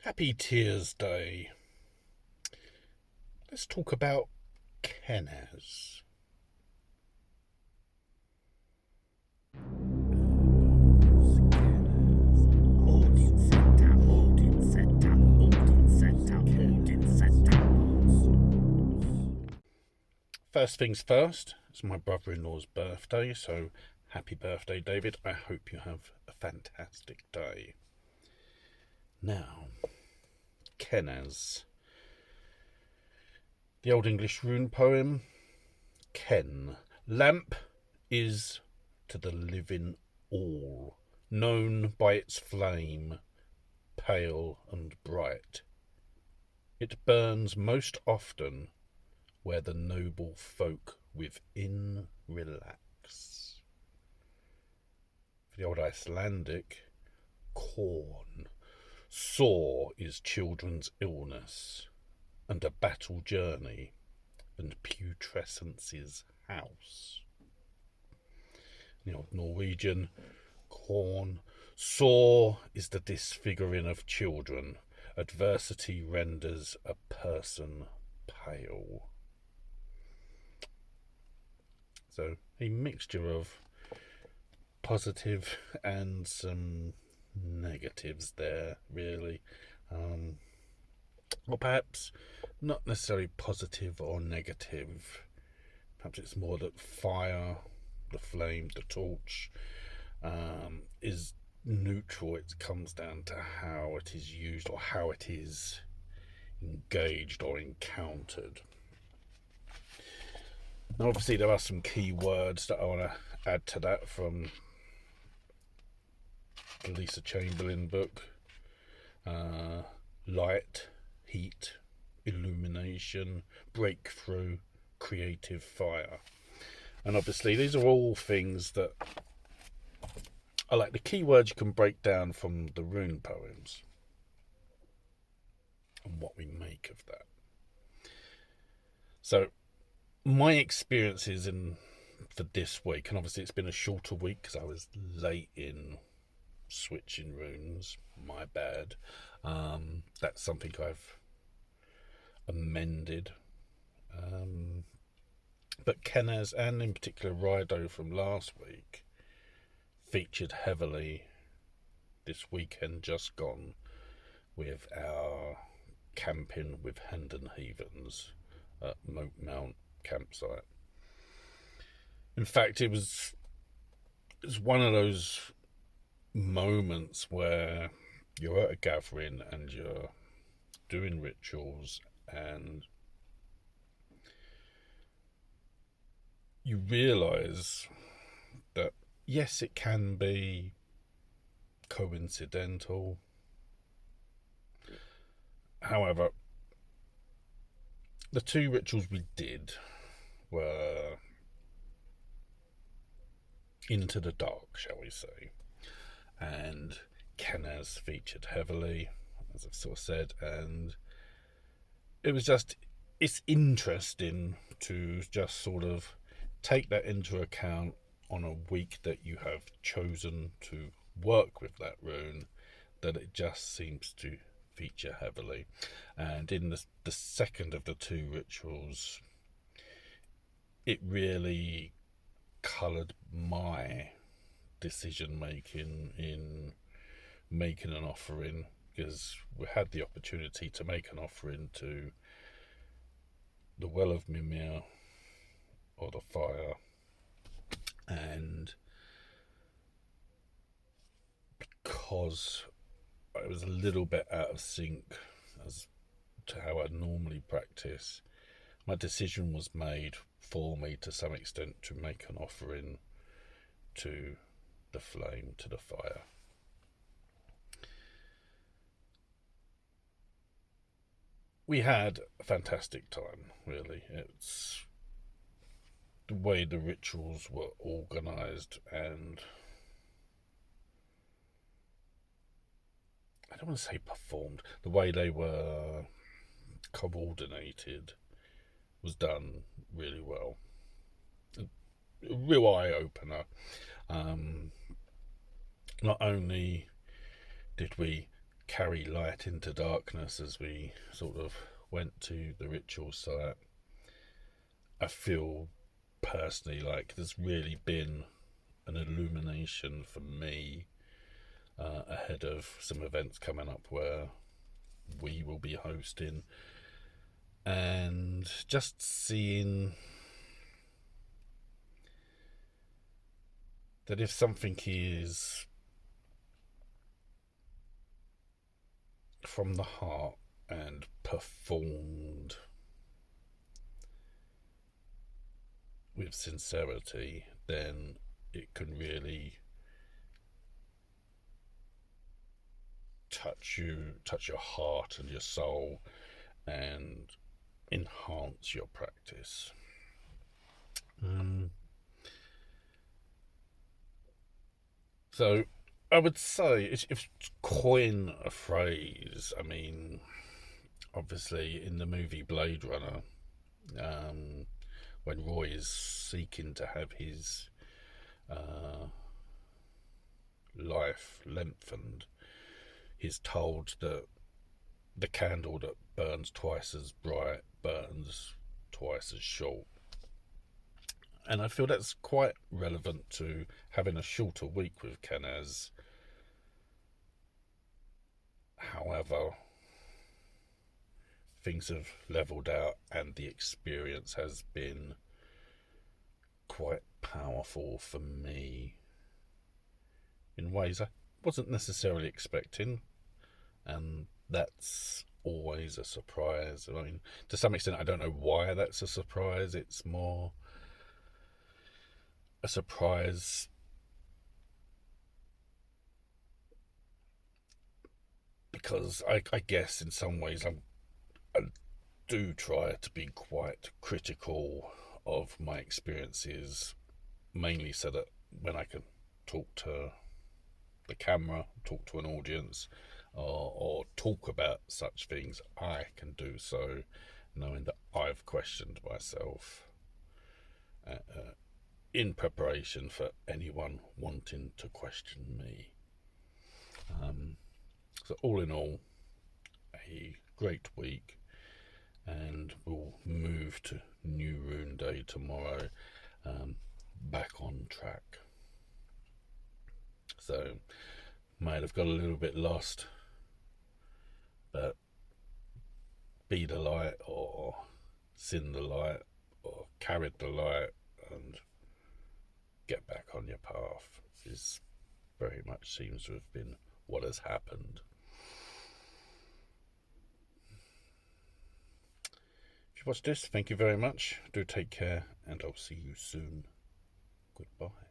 Happy Tears Day. Let's talk about Kennaz. First things first, it's my brother-in-law's birthday, so happy birthday, David. I hope you have a fantastic day. Now, Kennaz. The Old English rune poem, Ken. Lamp is to the living all, known by its flame, pale and bright. It burns most often where the noble folk within relax. For the old Icelandic, corn. Sore is children's illness, and a battle journey, and putrescence's house. The old Norwegian, corn. Sore is the disfiguring of children. Adversity renders a person pale. So a mixture of positive and some negatives there, really. Or perhaps not necessarily positive or negative. Perhaps it's more that fire, the flame, the torch, is neutral. It comes down to how it is used or how it is engaged or encountered. Now, obviously, there are some key words that I want to add to that from the Lisa Chamberlain book. Light, heat, illumination, breakthrough, creative fire. And obviously, these are all things that are like the key words you can break down from the rune poems and what we make of that. So, my experiences for this week, and obviously it's been a shorter week because I was late in switching runes, my bad. That's something I've amended. But Kennaz, and in particular Rido from last week, featured heavily this weekend just gone with our camping with Hendon Heathens at Moat Mount campsite. In fact, it was one of those moments where you're at a gathering and you're doing rituals and you realise that yes, it can be coincidental. However, the two rituals we did were into the dark, shall we say, and Kennaz featured heavily, as I've sort of said, and it's interesting to just sort of take that into account on a week that you have chosen to work with that rune, that it just seems to feature heavily. And in the second of the two rituals, it really coloured my decision making in making an offering, because we had the opportunity to make an offering to the Well of Mimir, or the fire, and because I was a little bit out of sync as to how I normally practice, my decision was made for me to some extent to make an offering to the flame, to the fire. We had a fantastic time, really. It's the way the rituals were organised, and I don't want to say performed, the way they were coordinated was done really well. A real eye-opener. Not only did we carry light into darkness as we sort of went to the ritual site. I feel personally like there's really been an illumination for me ahead of some events coming up where we will be hosting, and just seeing that if something is from the heart and performed with sincerity, then it can really touch your heart and your soul, and enhance your practice. So I would say, if coin a phrase, I mean, obviously in the movie Blade Runner, when Roy is seeking to have his life lengthened, he's told that the candle that burns twice as bright burns twice as short. And I feel that's quite relevant to having a shorter week with Kennaz. However, things have levelled out and the experience has been quite powerful for me in ways I wasn't necessarily expecting, and that's always a surprise. I mean, to some extent, I don't know why that's a surprise. It's more a surprise because I guess in some ways I do try to be quite critical of my experiences, mainly so that when I can talk to the camera, talk to an audience, or talk about such things, I can do so knowing that I've questioned myself in preparation for anyone wanting to question me. So all in all, a great week, and we'll move to New Rune Day tomorrow, back on track. So might have got a little bit lost, but be the light, or sin the light, or carried the light, and get back on your path. This very much seems to have been what has happened. If you watched this, thank you very much. Do take care, and I'll see you soon. Goodbye.